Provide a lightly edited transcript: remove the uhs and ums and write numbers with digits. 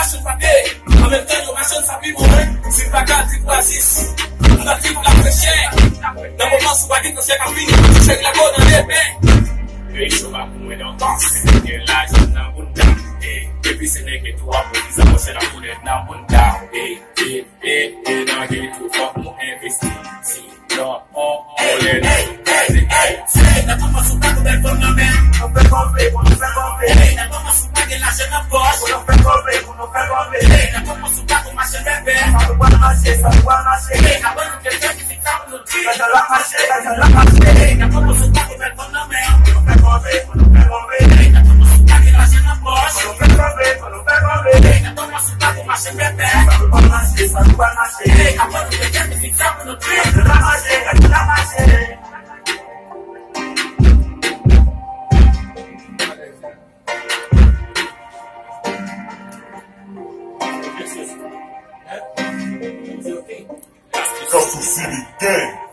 machin pa de, an men tan yo machin sa pi mwen, si baka ti bazis, la ti la preche, nan moman sou bagit kon se ka fini, chek la go nan le ben. Hey, show up when you're dancing, get lights on now and down. Hey, baby, say they get to up with this, I said I put it now and down. Hey, now get to fuck more everything. See, no, hey, na toma su taco del tournament. No fue golpe, no fue golpe. Hey, na toma su pague la cena boss. No fue golpe, no fue golpe. Hey, na toma su taco más en bebé. Saluguan mashe. Hey, na bueno que el que te cago no ti. La mashe. Hey, na toma su taco del tournament. No fue golpe. Hey, na toma su pague la cena boss. No fue golpe. Hey, na toma su taco más en bebé. Saluguan mashe. Hey, na bueno que el que te cago no ti. La mashe. Hustle City Gang.